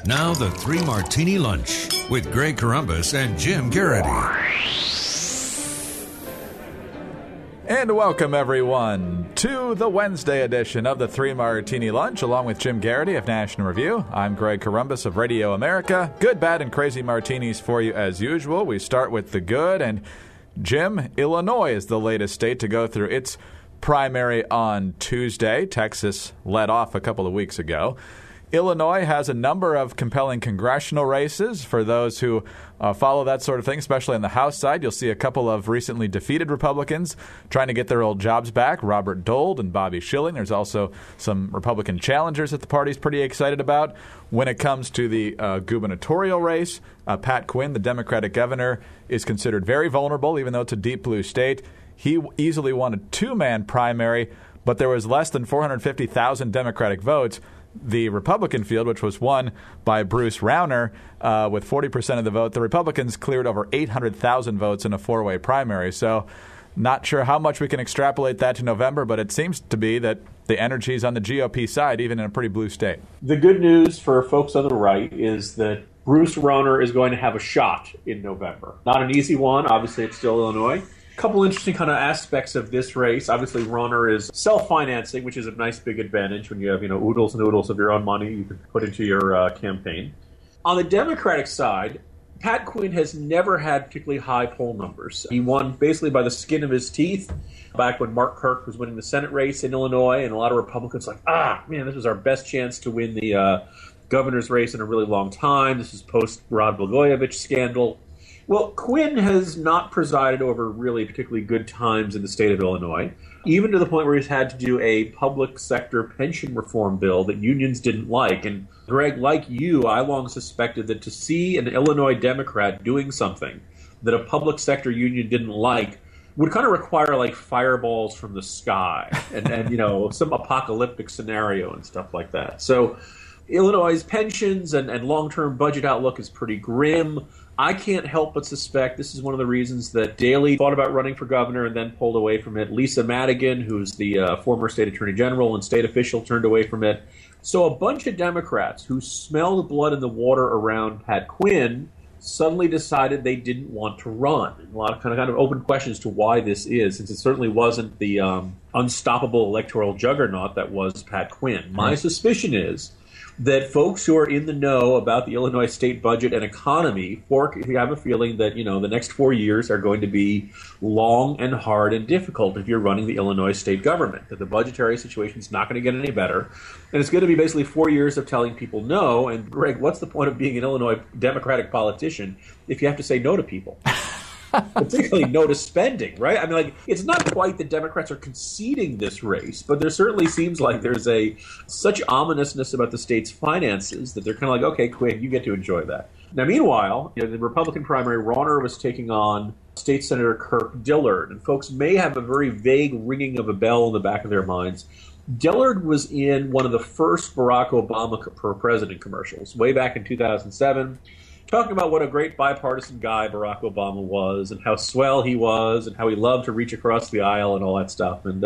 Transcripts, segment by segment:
Now the Three Martini Lunch with Greg Columbus and Jim Garrity. And welcome, everyone, to the Wednesday edition of the Three Martini Lunch, along with Jim Garrity of National Review. I'm Greg Columbus of Radio America. Good, bad, and crazy martinis for you as usual. We start with the good, and Jim, Illinois is the latest state to go through its primary on Tuesday. Texas led off a couple of weeks ago. Illinois has a number of compelling congressional races for those who follow that sort of thing, especially on the House side. You'll see a couple of recently defeated Republicans trying to get their old jobs back, Robert Dole and Bobby Schilling. There's also some Republican challengers that the party's pretty excited about. When it comes to the gubernatorial race, Pat Quinn, the Democratic governor, is considered very vulnerable, even though it's a deep blue state. He easily won a two-man primary, but there was less than 450,000 Democratic votes. The Republican field, which was won by Bruce Rauner with 40% of the vote, the Republicans cleared over 800,000 votes in a four-way primary. So not sure how much we can extrapolate that to November, but it seems to be that the energy is on the GOP side, even in a pretty blue state. The good news for folks on the right is that Bruce Rauner is going to have a shot in November. Not an easy one. Obviously, it's still Illinois. A couple interesting kind of aspects of this race. Obviously, Rauner is self-financing, which is a nice big advantage when you have, oodles and oodles of your own money you can put into your campaign. On the Democratic side, Pat Quinn has never had particularly high poll numbers. He won basically by the skin of his teeth back when Mark Kirk was winning the Senate race in Illinois, and a lot of Republicans like, this was our best chance to win the governor's race in a really long time. This is post-Rod Blagojevich scandal. Well, Quinn has not presided over really particularly good times in the state of Illinois, even to the point where he's had to do a public sector pension reform bill that unions didn't like. And Greg, like you, I long suspected that to see an Illinois Democrat doing something that a public sector union didn't like would kind of require like fireballs from the sky and some apocalyptic scenario and stuff like that. So Illinois' pensions and long-term budget outlook is pretty grim. I can't help but suspect this is one of the reasons that Daley thought about running for governor and then pulled away from it. Lisa Madigan, who's the former state attorney general and state official, turned away from it. So a bunch of Democrats who smell the blood in the water around Pat Quinn suddenly decided they didn't want to run. And a lot of kind of open questions to why this is, since it certainly wasn't the unstoppable electoral juggernaut that was Pat Quinn. My suspicion is that folks who are in the know about the Illinois state budget and economy have a feeling that, the next 4 years are going to be long and hard and difficult if you're running the Illinois state government, that the budgetary situation is not going to get any better. And it's going to be basically 4 years of telling people no. And Greg, what's the point of being an Illinois Democratic politician if you have to say no to people? Particularly no to spending, right? I mean, it's not quite that Democrats are conceding this race, but there certainly seems like there's such ominousness about the state's finances that they're kind of like, okay, Quinn, you get to enjoy that. Now, meanwhile, the Republican primary, Rauner was taking on State Senator Kirk Dillard, and folks may have a very vague ringing of a bell in the back of their minds. Dillard was in one of the first Barack Obama for president commercials way back in 2007. Talking about what a great bipartisan guy Barack Obama was and how swell he was and how he loved to reach across the aisle and all that stuff. And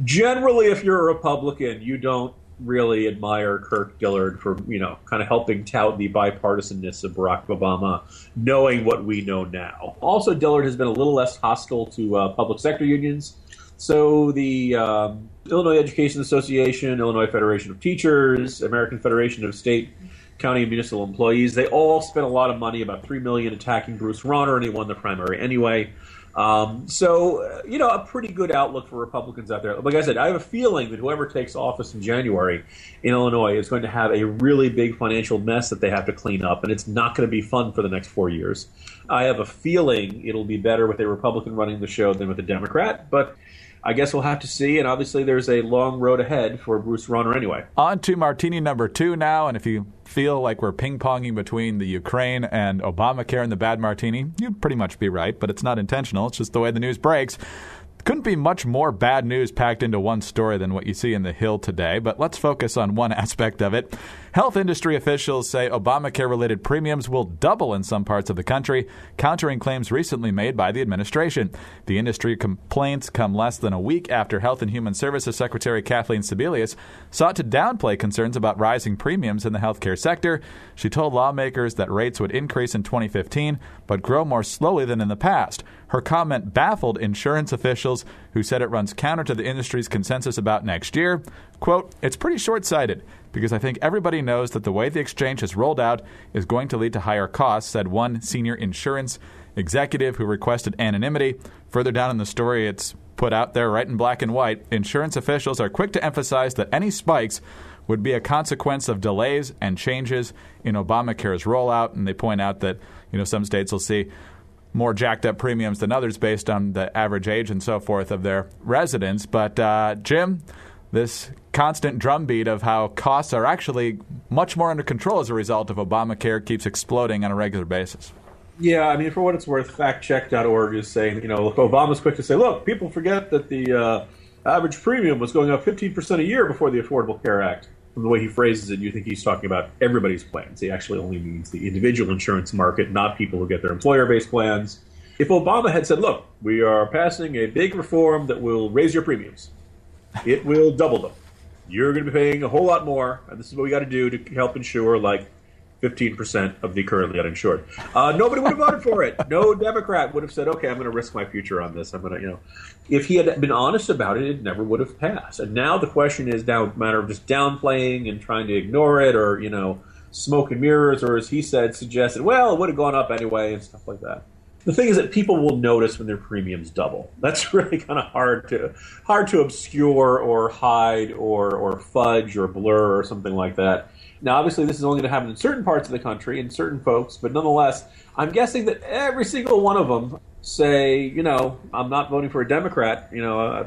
generally, if you're a Republican, you don't really admire Kirk Dillard for, kind of helping tout the bipartisanness of Barack Obama, knowing what we know now. Also, Dillard has been a little less hostile to public sector unions. So the Illinois Education Association, Illinois Federation of Teachers, American Federation of State, County and Municipal Employees, they all spent a lot of money, about $3 million, attacking Bruce Rauner, and he won the primary anyway. A pretty good outlook for Republicans out there. Like I said, I have a feeling that whoever takes office in January in Illinois is going to have a really big financial mess that they have to clean up, and it's not going to be fun for the next 4 years. I have a feeling it'll be better with a Republican running the show than with a Democrat, but I guess we'll have to see, and obviously there's a long road ahead for Bruce Rauner anyway. On to Martini number 2 now, and if you feel like we're ping-ponging between the Ukraine and Obamacare and the bad Martini, you'd pretty much be right, but it's not intentional. It's just the way the news breaks. Couldn't be much more bad news packed into one story than what you see in The Hill today, but let's focus on one aspect of it. Health industry officials say Obamacare-related premiums will double in some parts of the country, countering claims recently made by the administration. The industry complaints come less than a week after Health and Human Services Secretary Kathleen Sebelius sought to downplay concerns about rising premiums in the healthcare sector. She told lawmakers that rates would increase in 2015, but grow more slowly than in the past. Her comment baffled insurance officials who said it runs counter to the industry's consensus about next year. Quote, "It's pretty short-sighted because I think everybody knows that the way the exchange has rolled out is going to lead to higher costs," said one senior insurance executive who requested anonymity. Further down in the story, it's put out there right in black and white. Insurance officials are quick to emphasize that any spikes would be a consequence of delays and changes in Obamacare's rollout, and they point out that some states will see more jacked up premiums than others based on the average age and so forth of their residents. But Jim, this constant drumbeat of how costs are actually much more under control as a result of Obamacare keeps exploding on a regular basis. Yeah, I mean, for what it's worth, factcheck.org is saying, Obama's quick to say, look, people forget that the average premium was going up 15% a year before the Affordable Care Act. From the way he phrases it, you think he's talking about everybody's plans. He actually only means the individual insurance market, not people who get their employer-based plans. If Obama had said, look, we are passing a big reform that will raise your premiums, it will double them. You're going to be paying a whole lot more, and this is what we got to do to help insure, 15% of the currently uninsured. Nobody would have voted for it. No Democrat would have said, okay, I'm going to risk my future on this. I'm going to, If he had been honest about it, it never would have passed. And now the question is now a matter of just downplaying and trying to ignore it or, smoke and mirrors, or as he said, suggested, well, it would have gone up anyway and stuff like that. The thing is that people will notice when their premiums double. That's really kind of hard to obscure or hide or fudge or blur or something like that. Now, obviously, this is only going to happen in certain parts of the country and certain folks, but nonetheless, I'm guessing that every single one of them say, I'm not voting for a Democrat,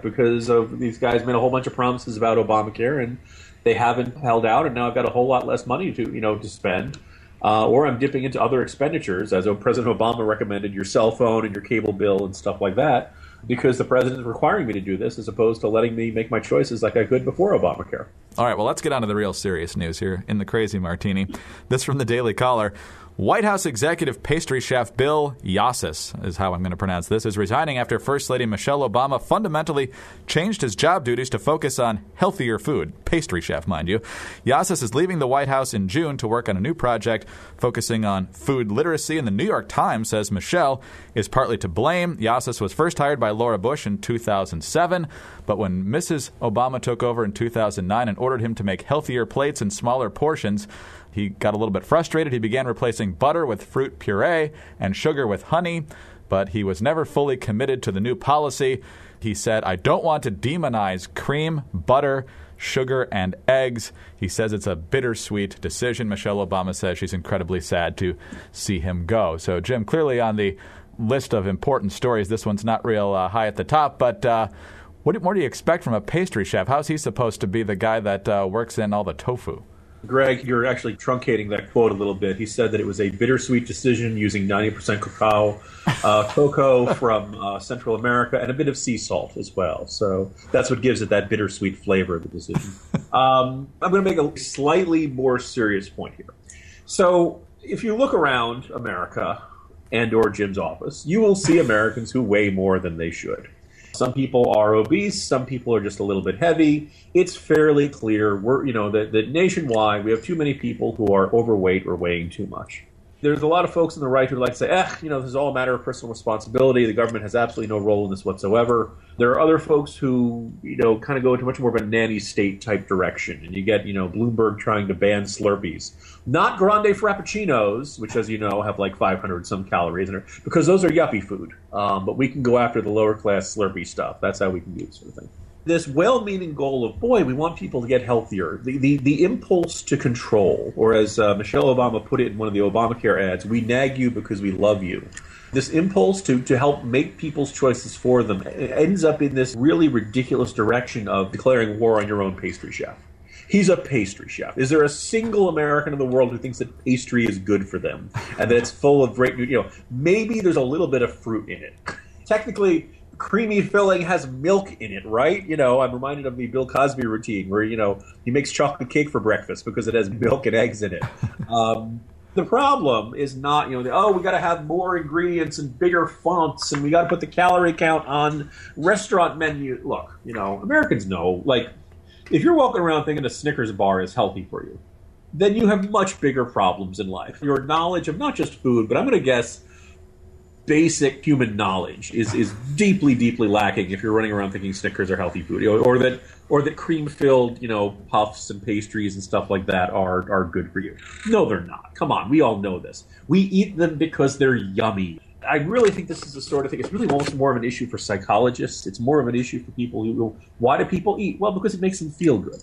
because of these guys made a whole bunch of promises about Obamacare and they haven't held out, and now I've got a whole lot less money to spend. Or I'm dipping into other expenditures, as President Obama recommended, your cell phone and your cable bill and stuff like that, because the president is requiring me to do this as opposed to letting me make my choices like I could before Obamacare. All right, well, let's get on to the real serious news here in the Crazy Martini. This from the Daily Caller. White House executive pastry chef Bill Yassis, is how I'm going to pronounce this, is resigning after First Lady Michelle Obama fundamentally changed his job duties to focus on healthier food. Pastry chef, mind you. Yassis is leaving the White House in June to work on a new project focusing on food literacy, and the New York Times says Michelle is partly to blame. Yassis was first hired by Laura Bush in 2007, but when Mrs. Obama took over in 2009 and ordered him to make healthier plates and smaller portions, he got a little bit frustrated. He began replacing butter with fruit puree and sugar with honey, but he was never fully committed to the new policy. He said, I don't want to demonize cream, butter, sugar, and eggs. He says it's a bittersweet decision. Michelle Obama says she's incredibly sad to see him go. So, Jim, clearly on the list of important stories, this one's not real high at the top, but what do you expect from a pastry chef? How's he supposed to be the guy that works in all the tofu? Greg, you're actually truncating that quote a little bit. He said that it was a bittersweet decision using 90% cocoa from Central America and a bit of sea salt as well. So that's what gives it that bittersweet flavor of the decision. I'm going to make a slightly more serious point here. So if you look around America and or Jim's office, you will see Americans who weigh more than they should. Some people are obese. Some people are just a little bit heavy. It's fairly clear that nationwide we have too many people who are overweight or weighing too much. There's a lot of folks on the right who like to say, this is all a matter of personal responsibility. The government has absolutely no role in this whatsoever. There are other folks who, kind of go into much more of a nanny state type direction. And you get, Bloomberg trying to ban Slurpees. Not grande frappuccinos, which, as you know, have like 500 some calories in it, because those are yuppie food. But we can go after the lower class Slurpee stuff. That's how we can do this sort of thing. This well-meaning goal of, we want people to get healthier. The impulse to control, or as Michelle Obama put it in one of the Obamacare ads, we nag you because we love you. This impulse to help make people's choices for them ends up in this really ridiculous direction of declaring war on your own pastry chef. He's a pastry chef. Is there a single American in the world who thinks that pastry is good for them and that it's full of great, maybe there's a little bit of fruit in it. Technically, creamy filling has milk in it, right? I'm reminded of the Bill Cosby routine where, he makes chocolate cake for breakfast because it has milk and eggs in it. The problem is not, we got to have more ingredients and bigger fonts and we got to put the calorie count on restaurant menu. Look, Americans know, like, if you're walking around thinking a Snickers bar is healthy for you, then you have much bigger problems in life. Your knowledge of not just food, but I'm going to guess basic human knowledge is deeply, deeply lacking if you're running around thinking Snickers are healthy food, or that cream-filled, puffs and pastries and stuff like that are good for you. No, they're not. Come on, we all know this. We eat them because they're yummy. I really think this is the sort of thing. It's really almost more of an issue for psychologists. It's more of an issue for people who. Why do people eat? Well, because it makes them feel good.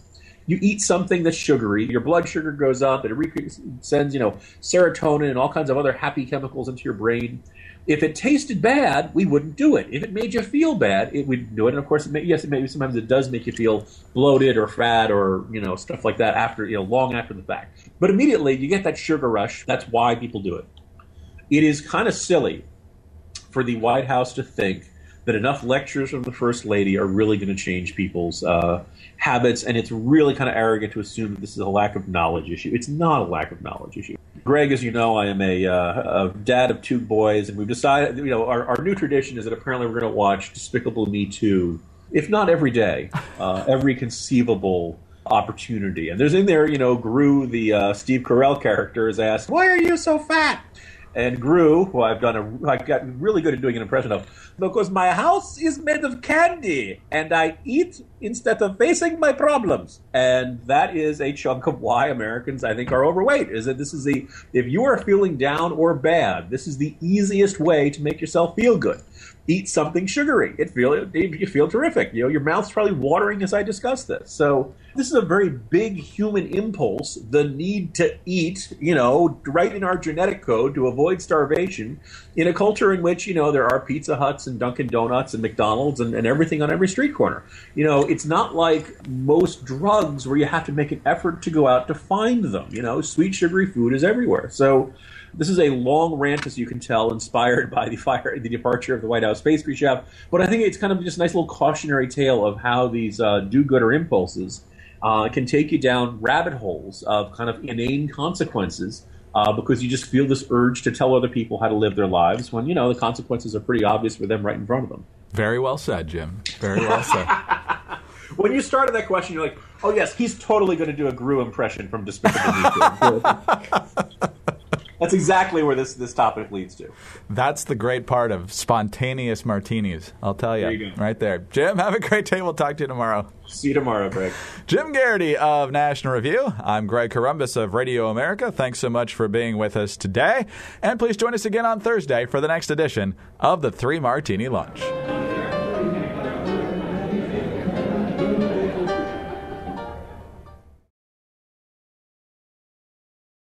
You eat something that's sugary, your blood sugar goes up, and it sends, serotonin and all kinds of other happy chemicals into your brain. If it tasted bad, we wouldn't do it. If it made you feel bad, we'd do it. And of course, sometimes it does make you feel bloated or fat or, stuff like that after, long after the fact. But immediately you get that sugar rush. That's why people do it. It is kind of silly for the White House to think that enough lectures from the First Lady are really going to change people's habits, and it's really kind of arrogant to assume that this is a lack of knowledge issue. It's not a lack of knowledge issue. Greg, as you know, I am a dad of two boys, and we've decided, our new tradition is that apparently we're going to watch Despicable Me 2, if not every day, every conceivable opportunity. And there's in there, Gru, the Steve Carell character, is asked, "Why are you so fat?" And Gru, who I've gotten really good at doing an impression of, "Because my house is made of candy, and I eat instead of facing my problems." And that is a chunk of why Americans, I think, are overweight, is that if you are feeling down or bad, this is the easiest way to make yourself feel good. Eat something sugary. You feel terrific. Your mouth's probably watering as I discuss this. So this is a very big human impulse, the need to eat, right in our genetic code to avoid starvation in a culture in which, there are Pizza Huts and Dunkin' Donuts and McDonald's and everything on every street corner. It's not like most drugs where you have to make an effort to go out to find them. Sweet, sugary food is everywhere. So this is a long rant, as you can tell, inspired by the departure of the White House pastry chef. But I think it's kind of just a nice little cautionary tale of how these do-gooder impulses can take you down rabbit holes of kind of inane consequences because you just feel this urge to tell other people how to live their lives when, the consequences are pretty obvious for them right in front of them. Very well said, Jim. Very well said. When you started that question, you're like, oh, yes, he's totally going to do a Gru impression from Despicable Me 2. That's exactly where this topic leads to. That's the great part of spontaneous martinis, I'll tell you. There you go. Right there. Jim, have a great day. We'll talk to you tomorrow. See you tomorrow, Greg. Jim Garrity of National Review. I'm Greg Columbus of Radio America. Thanks so much for being with us today. And please join us again on Thursday for the next edition of the 3 Martini Lunch.